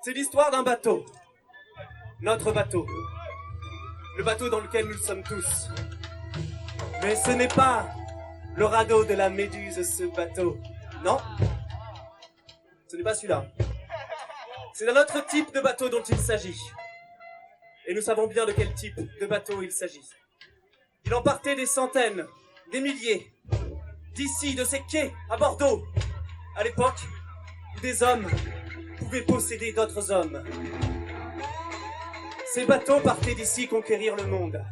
C'est l'histoire d'un bateau. Notre bateau. Le bateau dans lequel nous sommes tous. Mais ce n'est pas le radeau de la Méduse, ce bateau. Non. Ce n'est pas celui-là. C'est d'un autre type de bateau dont il s'agit. Et nous savons bien de quel type de bateau il s'agit. Il en partait des centaines, des milliers, d'ici, de ces quais, à Bordeaux, à l'époque où des hommes pouvaient posséder d'autres hommes. Ces bateaux partaient d'ici conquérir le monde.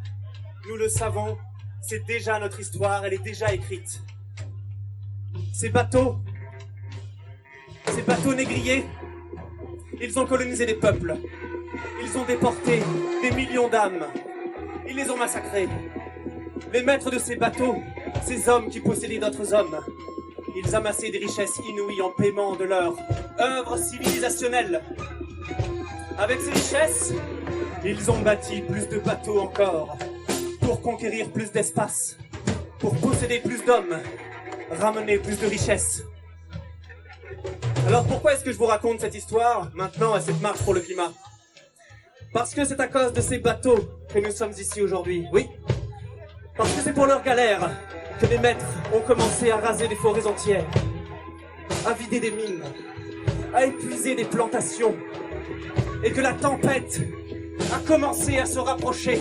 Nous le savons, c'est déjà notre histoire, elle est déjà écrite. Ces bateaux négriers, ils ont colonisé des peuples. Ils ont déporté des millions d'âmes. Ils les ont massacrés. Les maîtres de ces bateaux, ces hommes qui possédaient d'autres hommes, ils amassaient des richesses inouïes en paiement de leur œuvre civilisationnelle. Avec ces richesses, ils ont bâti plus de bateaux encore, pour conquérir plus d'espace, pour posséder plus d'hommes, ramener plus de richesses. Alors pourquoi est-ce que je vous raconte cette histoire, maintenant, à cette marche pour le climat? Parce que c'est à cause de ces bateaux que nous sommes ici aujourd'hui, oui. Parce que c'est pour leur galère que les maîtres ont commencé à raser des forêts entières, à vider des mines, à épuiser des plantations, et que la tempête a commencé à se rapprocher.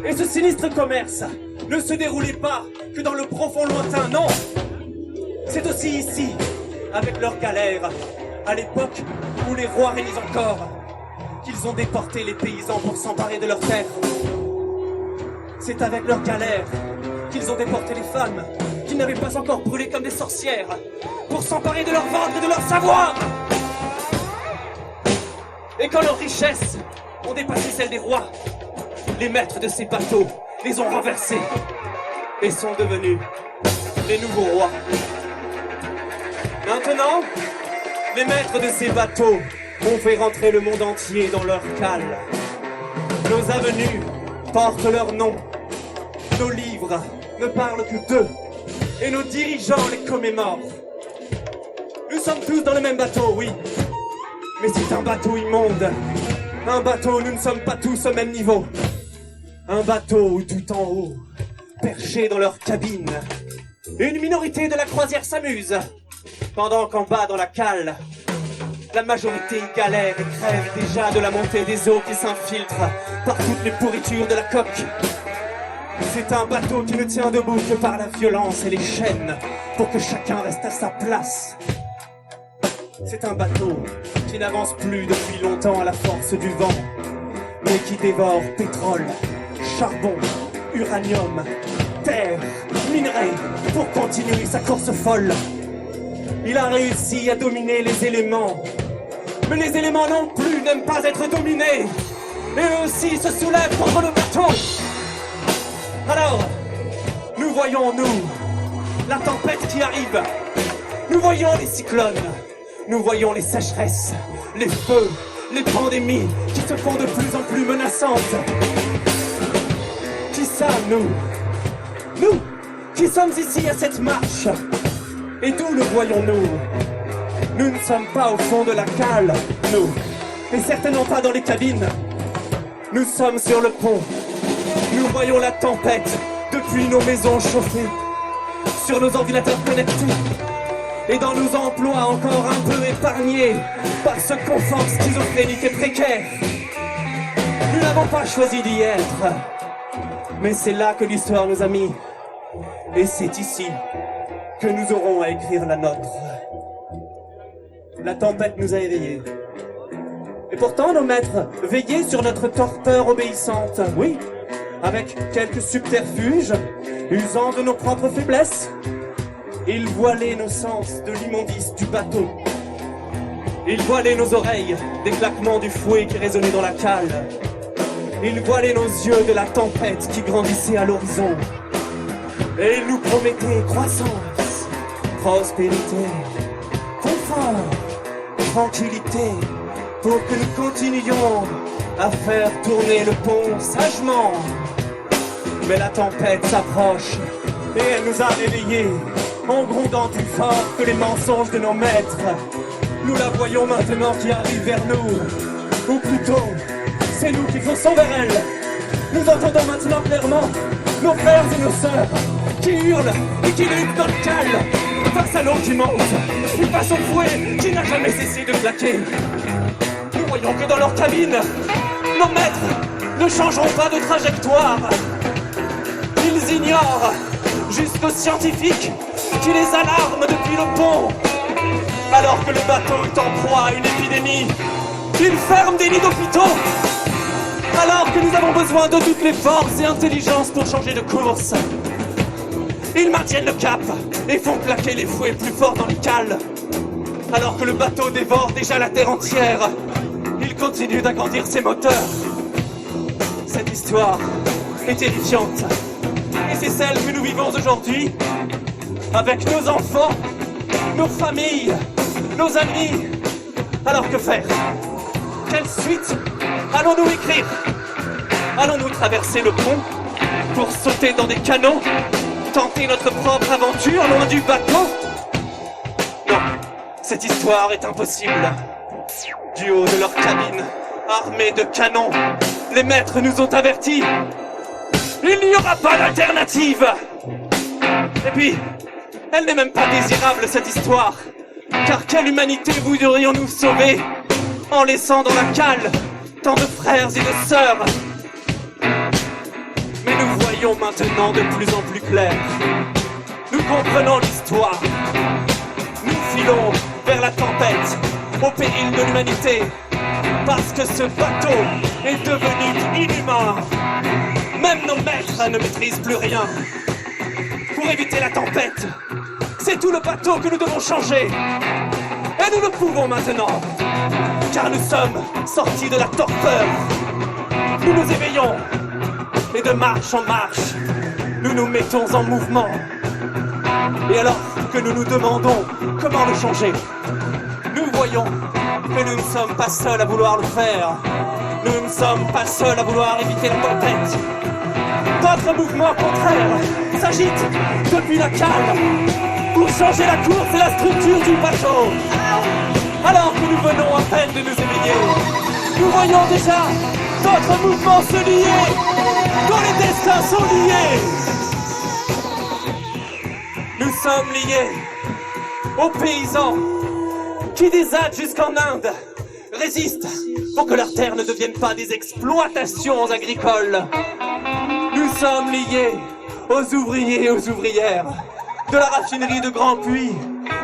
Et ce sinistre commerce ne se déroulait pas que dans le profond lointain, non. C'est aussi ici, avec leur galère, à l'époque où les rois régnaient encore, qu'ils ont déporté les paysans pour s'emparer de leurs terres. C'est avec leur galère qu'ils ont déporté les femmes qui n'avaient pas encore brûlé comme des sorcières pour s'emparer de leur ventre et de leur savoir. Et quand leurs richesses ont dépassé celles des rois, les maîtres de ces bateaux les ont renversés et sont devenus les nouveaux rois. Maintenant, les maîtres de ces bateaux ont fait rentrer le monde entier dans leur cale. Nos avenues portent leur nom. Nos livres ne parlent que d'eux. Et nos dirigeants les commémorent. Nous sommes tous dans le même bateau, oui. Mais c'est un bateau immonde. Un bateau où nous ne sommes pas tous au même niveau. Un bateau où tout en haut, perchés dans leur cabine, une minorité de la croisière s'amuse. Pendant qu'en bas dans la cale, la majorité galère et crève déjà de la montée des eaux qui s'infiltrent par toutes les pourritures de la coque. C'est un bateau qui ne tient debout que par la violence et les chaînes pour que chacun reste à sa place. C'est un bateau qui n'avance plus depuis longtemps à la force du vent, mais qui dévore pétrole, charbon, uranium, terre, minerais pour continuer sa course folle. Il a réussi à dominer les éléments. Mais les éléments non plus n'aiment pas être dominés. Et eux aussi se soulèvent contre le bateau. Alors, nous voyons, la tempête qui arrive. Nous voyons les cyclones. Nous voyons les sécheresses, les feux, les pandémies qui se font de plus en plus menaçantes. Qui ça, nous? Nous, qui sommes ici à cette marche. Et d'où le voyons-nous? Nous ne sommes pas au fond de la cale, nous. Et certainement pas dans les cabines. Nous sommes sur le pont. Nous voyons la tempête depuis nos maisons chauffées. Sur nos ordinateurs connectés. Et dans nos emplois encore un peu épargnés par ce confort schizophrénique et précaire. Nous n'avons pas choisi d'y être. Mais c'est là que l'histoire nous a mis. Et c'est ici que nous aurons à écrire la nôtre. La tempête nous a éveillés. Et pourtant, nos maîtres veillaient sur notre torpeur obéissante. Oui, avec quelques subterfuges, usant de nos propres faiblesses. Ils voilaient nos sens de l'immondice du bateau. Ils voilaient nos oreilles des claquements du fouet qui résonnait dans la cale. Ils voilaient nos yeux de la tempête qui grandissait à l'horizon. Et ils nous promettaient croissance, prospérité, confort, tranquillité, pour que nous continuions à faire tourner le pont sagement. Mais la tempête s'approche et elle nous a réveillés en grondant plus fort que les mensonges de nos maîtres. Nous la voyons maintenant qui arrive vers nous. Ou plutôt, c'est nous qui fonçons vers elle. Nous entendons maintenant clairement nos frères et nos sœurs qui hurlent et qui luttent dans le calme face à l'eau qui monte, puis face au fouet qui n'a jamais cessé de claquer. Nous voyons que dans leur cabine, nos maîtres ne changeront pas de trajectoire. Ils ignorent jusqu'aux scientifiques qui les alarment depuis le pont. Alors que le bateau est en proie à une épidémie, ils ferment des lits d'hôpitaux. Alors que nous avons besoin de toutes les forces et intelligences pour changer de course, ils maintiennent le cap et font claquer les fouets plus fort dans les cales. Alors que le bateau dévore déjà la terre entière, il continue d'agrandir ses moteurs. Cette histoire est terrifiante. Et c'est celle que nous vivons aujourd'hui, avec nos enfants, nos familles, nos amis. Alors que faire? Quelle suite allons-nous écrire? Allons-nous traverser le pont pour sauter dans des canots, tenter notre propre aventure loin du bateau? Non, cette histoire est impossible. Du haut de leur cabine, armés de canons, les maîtres nous ont avertis. Il n'y aura pas d'alternative. Et puis, elle n'est même pas désirable, cette histoire. Car quelle humanité voudrions-nous sauver en laissant dans la cale tant de frères et de sœurs? Mais nous voyons maintenant de plus en plus clair. Nous comprenons l'histoire. Nous filons vers la tempête, au péril de l'humanité. Parce que ce bateau est devenu inhumain. Même nos maîtres ne maîtrisent plus rien. Pour éviter la tempête, c'est tout le bateau que nous devons changer. Et nous le pouvons maintenant. Car nous sommes sortis de la torpeur. Nous nous éveillons. Et de marche en marche, nous nous mettons en mouvement. Et alors que nous nous demandons comment le changer, nous voyons que nous ne sommes pas seuls à vouloir le faire. Nous ne sommes pas seuls à vouloir éviter la tempête. D'autres mouvements contraires s'agitent depuis la cale pour changer la course et la structure du bateau. Alors que nous venons à peine de nous éveiller, nous voyons déjà d'autres mouvements se lier, dont les destins sont liés. Nous sommes liés aux paysans qui des Indes jusqu'en Inde résistent pour que leurs terres ne deviennent pas des exploitations agricoles. Nous sommes liés aux ouvriers et aux ouvrières de la raffinerie de Grand Puy,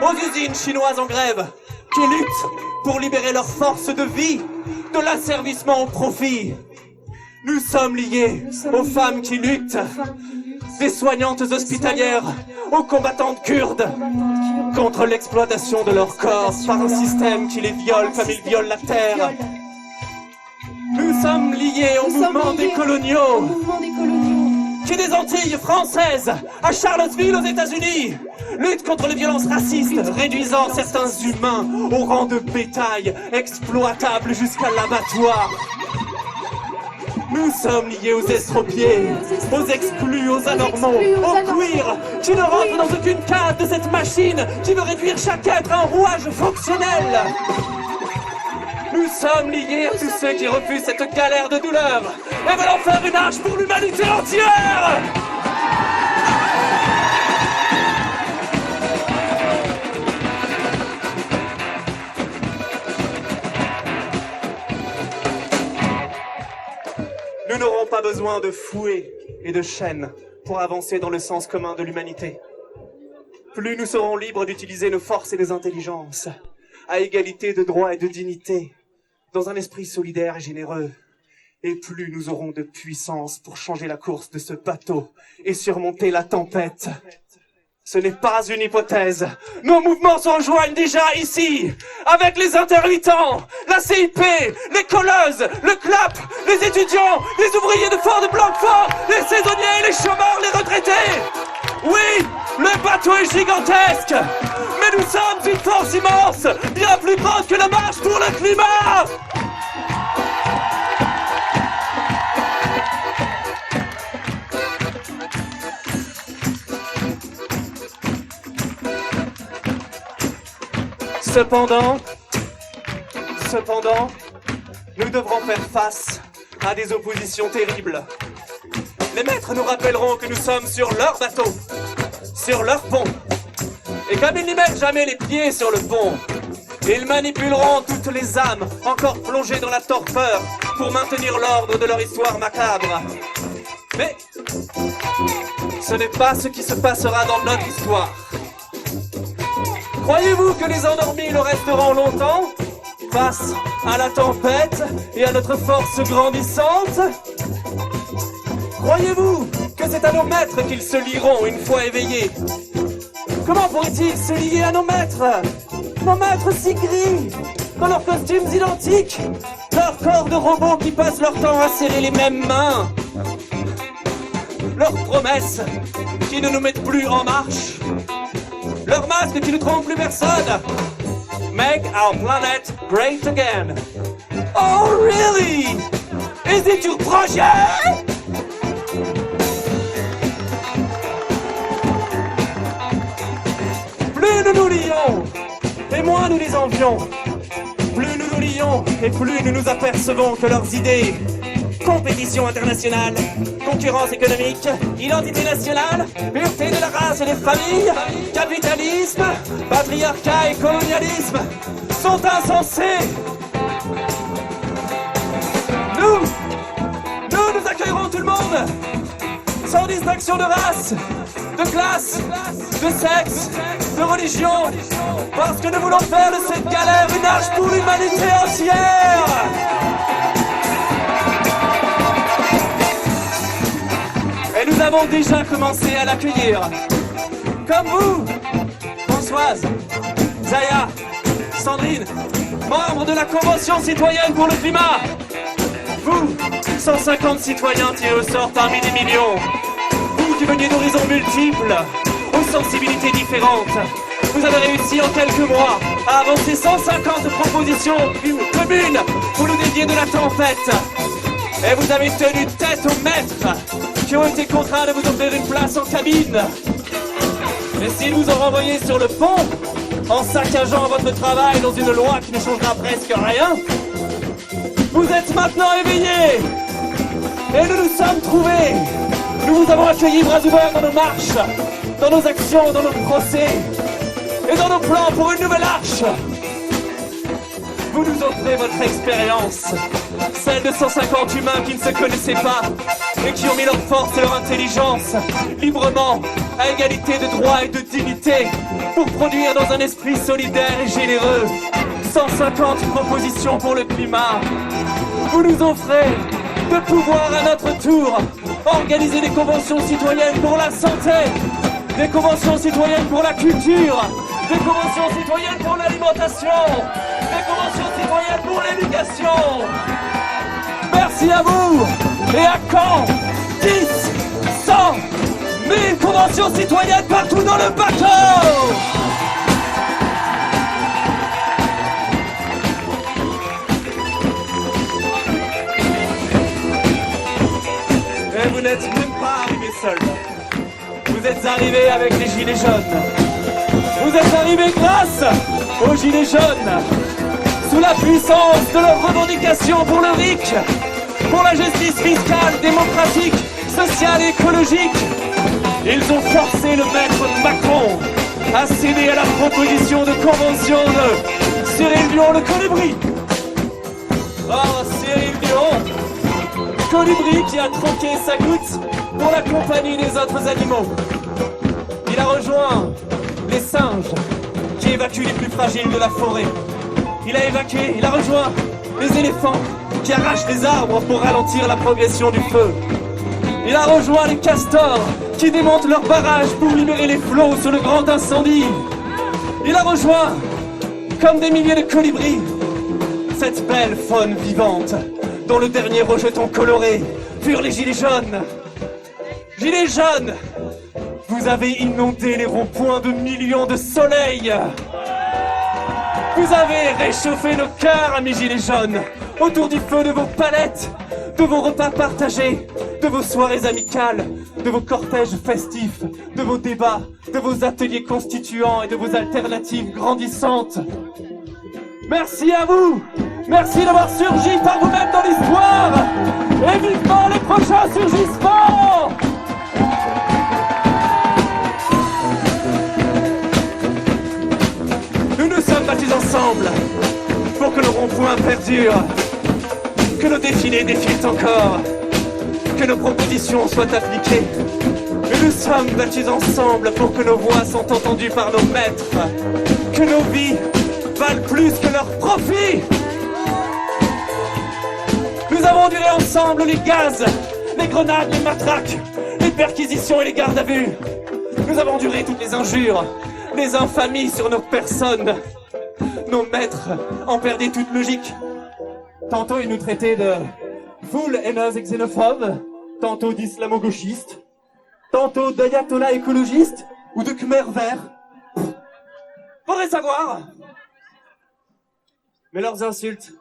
aux usines chinoises en grève qui luttent pour libérer leurs forces de vie de l'asservissement au profit. Nous sommes liés aux femmes qui luttent, des soignantes hospitalières aux combattantes kurdes, contre l'exploitation de leur corps par un système qui les viole comme il viole la terre. Nous sommes liés au mouvement des coloniaux, qui des Antilles françaises à Charlottesville aux États-Unis lutte contre les violences racistes, réduisant certains humains au rang de bétail exploitable jusqu'à l'abattoir. Nous sommes liés aux estropiés, aux exclus, aux anormaux, aux queers, qui ne rentrent dans aucune case de cette machine qui veut réduire chaque être à un rouage fonctionnel. Nous sommes liés à tous ceux qui refusent cette galère de douleur et veulent en faire une arche pour l'humanité entière. Nous n'aurons pas besoin de fouets et de chaînes pour avancer dans le sens commun de l'humanité. Plus nous serons libres d'utiliser nos forces et nos intelligences, à égalité de droits et de dignité, dans un esprit solidaire et généreux, et plus nous aurons de puissance pour changer la course de ce bateau et surmonter la tempête. Ce n'est pas une hypothèse. Nos mouvements se rejoignent déjà ici, avec les intermittents, la CIP, les colleuses, le CLAP, les étudiants, les ouvriers de Fort de Blanquefort, les saisonniers et les chômeurs, les retraités. Oui, le bateau est gigantesque, mais nous sommes une force immense, bien plus grande que la marche pour le climat. Cependant, Cependant, nous devrons faire face à des oppositions terribles. Les maîtres nous rappelleront que nous sommes sur leur bateau, sur leur pont. Et comme ils n'y mettent jamais les pieds sur le pont, ils manipuleront toutes les âmes encore plongées dans la torpeur pour maintenir l'ordre de leur histoire macabre. Mais ce n'est pas ce qui se passera dans notre histoire. Croyez-vous que les endormis le resteront longtemps face à la tempête et à notre force grandissante? Croyez-vous que c'est à nos maîtres qu'ils se lieront une fois éveillés? Comment pourraient-ils se lier à nos maîtres? Nos maîtres si gris, dans leurs costumes identiques, leurs corps de robots qui passent leur temps à serrer les mêmes mains, leurs promesses qui ne nous mettent plus en marche, leurs masques qui ne trompent plus personne. Make our planet great again. Oh really? Is it your projet? Plus nous nous lions, et moins nous les envions. Plus nous nous lions, et plus nous nous apercevons que leurs idées, compétition internationale, concurrence économique, identité nationale, pureté de la race et des familles, capitalisme, patriarcat et colonialisme, sont insensés. Nous accueillerons tout le monde, sans distinction de race, de classe, de sexe, de religion, parce que nous voulons faire de cette galère une âge pour l'humanité entière. Et nous avons déjà commencé à l'accueillir. Comme vous, Françoise, Zaya, Sandrine, membres de la Convention citoyenne pour le climat. Vous, 150 citoyens tirés au sort parmi des millions. Vous qui veniez d'horizons multiples, aux sensibilités différentes. Vous avez réussi en quelques mois à avancer 150 propositions communes pour nous dévier de la tempête. Et vous avez tenu tête aux maîtres qui ont été contraints de vous offrir une place en cabine. Et s'ils vous ont renvoyé sur le pont, en saccageant votre travail dans une loi qui ne changera presque rien, vous êtes maintenant éveillés. Et nous nous sommes trouvés. Nous vous avons accueillis bras ouverts dans nos marches, dans nos actions, dans nos procès et dans nos plans pour une nouvelle arche. Vous nous offrez votre expérience, celle de 150 humains qui ne se connaissaient pas et qui ont mis leur force et leur intelligence librement, à égalité de droits et de dignité, pour produire dans un esprit solidaire et généreux 150 propositions pour le climat. Vous nous offrez de pouvoir à notre tour organiser des conventions citoyennes pour la santé, des conventions citoyennes pour la culture, des conventions citoyennes pour l'alimentation, des conventions citoyennes pour l'éducation. Merci à vous. Et à quand 10, 100, 1000 conventions citoyennes partout dans le bateau. Et vous n'êtes même pas arrivés seuls. Vous êtes arrivés avec les gilets jaunes. Vous êtes arrivés grâce aux gilets jaunes, sous la puissance de leurs revendications pour le RIC, pour la justice fiscale, démocratique, sociale et écologique. Ils ont forcé le maître Macron à céder à la proposition de convention de Cyril Dion le colibri. Oh, Cyril Dion, colibri qui a troqué sa goutte pour la compagnie des autres animaux. Il a rejoint les singes qui évacuent les plus fragiles de la forêt. Il a rejoint les éléphants qui arrachent les arbres pour ralentir la progression du feu. Il a rejoint les castors qui démontent leurs barrages pour libérer les flots sur le grand incendie. Il a rejoint, comme des milliers de colibris, cette belle faune vivante dont le dernier rejeton coloré furent les gilets jaunes. Gilets jaunes, vous avez inondé les ronds-points de millions de soleils. Vous avez réchauffé nos cœurs, amis gilets jaunes, autour du feu de vos palettes, de vos repas partagés, de vos soirées amicales, de vos cortèges festifs, de vos débats, de vos ateliers constituants et de vos alternatives grandissantes. Merci à vous. Merci d'avoir surgi par vous-même dans l'histoire. Et vivement les prochains surgissements. Nous nous sommes battus ensemble pour que le rond-point perdure, que nos défilés défilent encore, que nos propositions soient appliquées. Nous nous sommes battus ensemble pour que nos voix soient entendues par nos maîtres, que nos vies valent plus que leurs profits. Nous avons enduré ensemble les gaz, les grenades, les matraques, les perquisitions et les gardes à vue. Nous avons enduré toutes les injures, les infamies sur nos personnes. Nos maîtres en perdaient toute logique. Tantôt ils nous traitaient de foules haineuses et xénophobes, tantôt d'islamo-gauchistes, tantôt d'ayatollahs écologistes ou de khmers verts. Faudrait savoir. Mais leurs insultes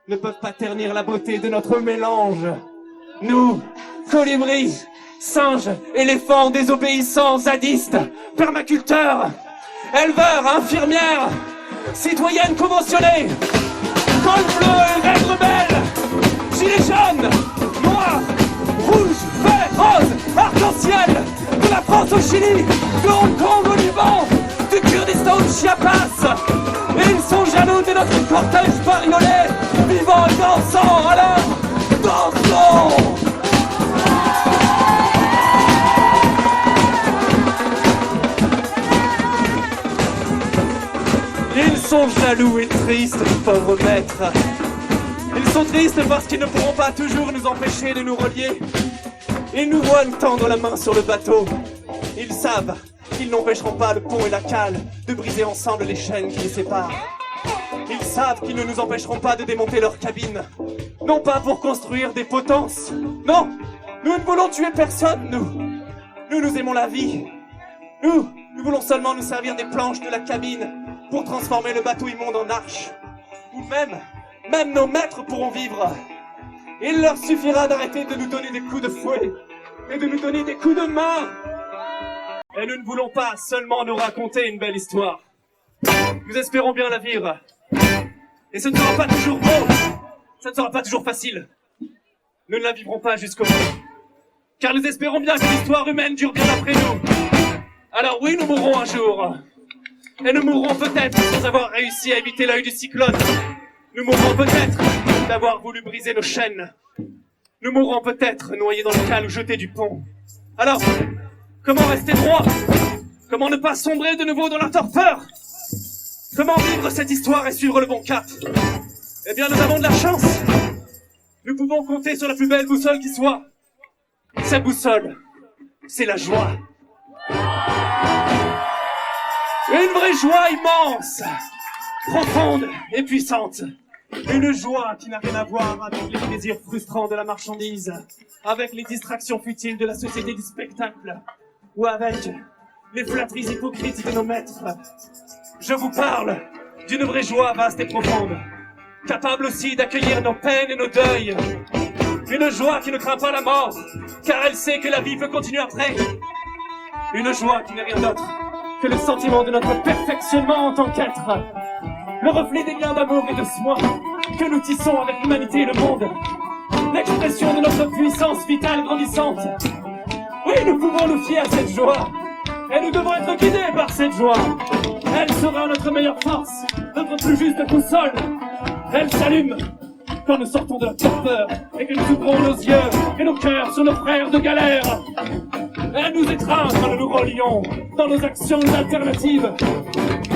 ne peuvent pas ternir la beauté de notre mélange. Nous, colibris, singes, éléphants, désobéissants, zadistes, permaculteurs, éleveurs, infirmières, citoyennes conventionnées, col bleu et règles rebelles, gilets jaunes, noirs, rouges, verts, roses, arc-en-ciel, de la France au Chili, de Hong Kong au Liban, du Kurdistan au Chiapas. Et ils sont jaloux de notre cortège bariolé, vivant et dansant, alors dansons! Ils sont jaloux et tristes, pauvres maîtres. Ils sont tristes parce qu'ils ne pourront pas toujours nous empêcher de nous relier. Ils nous voient nous tendre la main sur le bateau. Ils savent qu'ils n'empêcheront pas le pont et la cale de briser ensemble les chaînes qui les séparent. Ils savent qu'ils ne nous empêcheront pas de démonter leur cabine. Non pas pour construire des potences. Non, nous ne voulons tuer personne, nous. Nous aimons la vie. Nous voulons seulement nous servir des planches de la cabine pour transformer le bateau immonde en arche. Ou même nos maîtres pourront vivre. Il leur suffira d'arrêter de nous donner des coups de fouet et de nous donner des coups de main. Et nous ne voulons pas seulement nous raconter une belle histoire. Nous espérons bien la vivre. Et ce ne sera pas toujours beau. Ça ne sera pas toujours facile. Nous ne la vivrons pas jusqu'au bout. Car nous espérons bien que l'histoire humaine dure bien après nous. Alors oui, nous mourrons un jour. Et nous mourrons peut-être sans avoir réussi à éviter l'œil du cyclone. Nous mourrons peut-être d'avoir voulu briser nos chaînes. Nous mourrons peut-être noyés dans le cale ou jetés du pont. Alors, comment rester droit? Comment ne pas sombrer de nouveau dans la torpeur? Comment vivre cette histoire et suivre le bon cap? Eh bien, nous avons de la chance. Nous pouvons compter sur la plus belle boussole qui soit. Cette boussole, c'est la joie. Une vraie joie immense, profonde et puissante. Une joie qui n'a rien à voir avec les plaisirs frustrants de la marchandise, avec les distractions futiles de la société du spectacle, ou avec les flatteries hypocrites de nos maîtres. Je vous parle d'une vraie joie vaste et profonde, capable aussi d'accueillir nos peines et nos deuils. Une joie qui ne craint pas la mort, car elle sait que la vie peut continuer après. Une joie qui n'est rien d'autre que le sentiment de notre perfectionnement en tant qu'être. Le reflet des liens d'amour et de soin que nous tissons avec l'humanité et le monde. L'expression de notre puissance vitale grandissante. Oui, nous pouvons nous fier à cette joie. Et nous devons être guidés par cette joie. Elle sera notre meilleure force, notre plus juste boussole. Elle s'allume quand nous sortons de la torpeur et que nous ouvrons nos yeux et nos cœurs sur nos frères de galère. Elle nous étreint quand nous nous relions dans nos actions alternatives.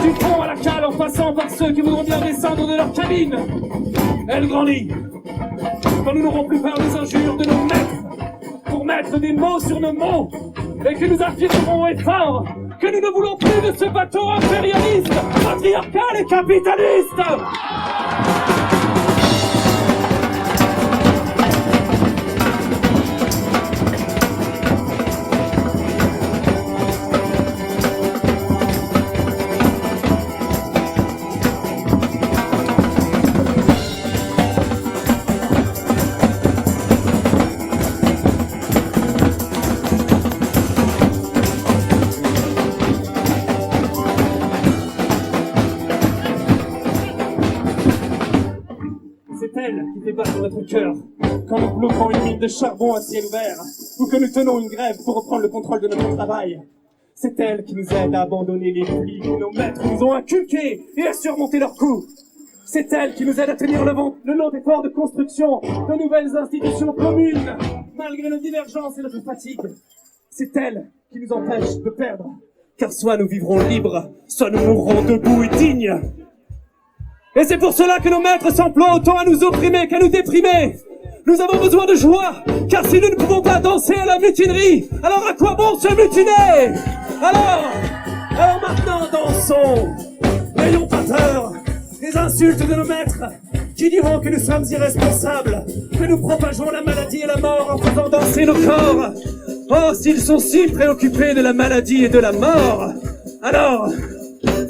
Du pont à la cale en passant par ceux qui voudront bien descendre de leur cabine. Elle grandit quand nous n'aurons plus peur des injures de nos maîtres pour mettre des mots sur nos mots et que nous affirmerons et fort que nous ne voulons plus de ce bateau impérialiste, patriarcal et capitaliste. C'est elle qui fait battre notre cœur quand nous bloquons une mine de charbon à ciel ouvert ou que nous tenons une grève pour reprendre le contrôle de notre travail. C'est elle qui nous aide à abandonner les plis que nos maîtres nous ont inculqués et à surmonter leurs coups. C'est elle qui nous aide à tenir le long effort de construction de nouvelles institutions communes, malgré nos divergences et notre fatigue. C'est elle qui nous empêche de perdre, car soit nous vivrons libres, soit nous mourrons debout et dignes. Et c'est pour cela que nos maîtres s'emploient autant à nous opprimer qu'à nous déprimer. Nous avons besoin de joie, car si nous ne pouvons pas danser à la mutinerie, alors à quoi bon se mutiner? Alors maintenant dansons. N'ayons pas peur des insultes de nos maîtres, qui diront que nous sommes irresponsables, que nous propageons la maladie et la mort en faisant danser nos corps. Oh, s'ils sont si préoccupés de la maladie et de la mort, alors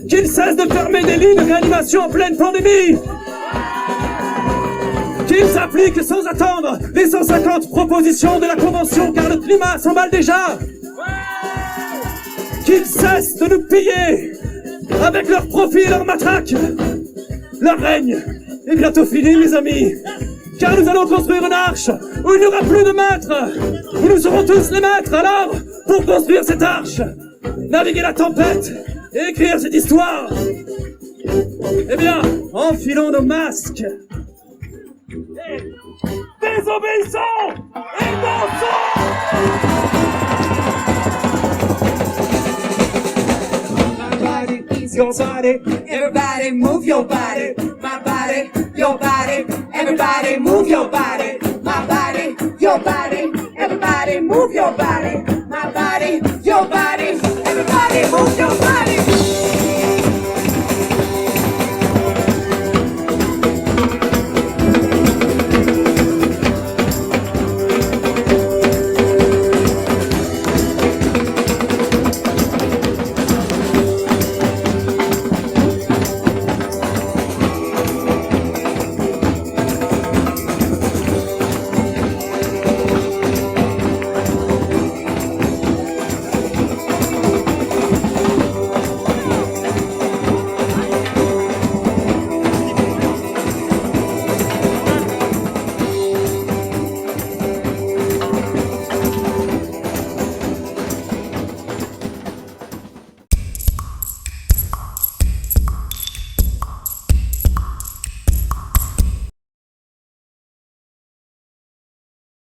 qu'ils cessent de fermer des lits de réanimation en pleine pandémie. Qu'ils appliquent sans attendre les 150 propositions de la Convention, car le climat s'emballe déjà. Qu'ils cessent de nous piller avec leurs profits et leurs matraques. Leur règne est bientôt fini, mes amis, car nous allons construire une arche où il n'y aura plus de maîtres, où nous serons tous les maîtres. Alors, pour construire cette arche, naviguer la tempête et écrire cette histoire, eh bien, enfilons nos masques. Et désobéissons et dansons! Your body, everybody move your body. My body, your body, everybody move your body. My body, your body, everybody move your body. My body, your body, everybody move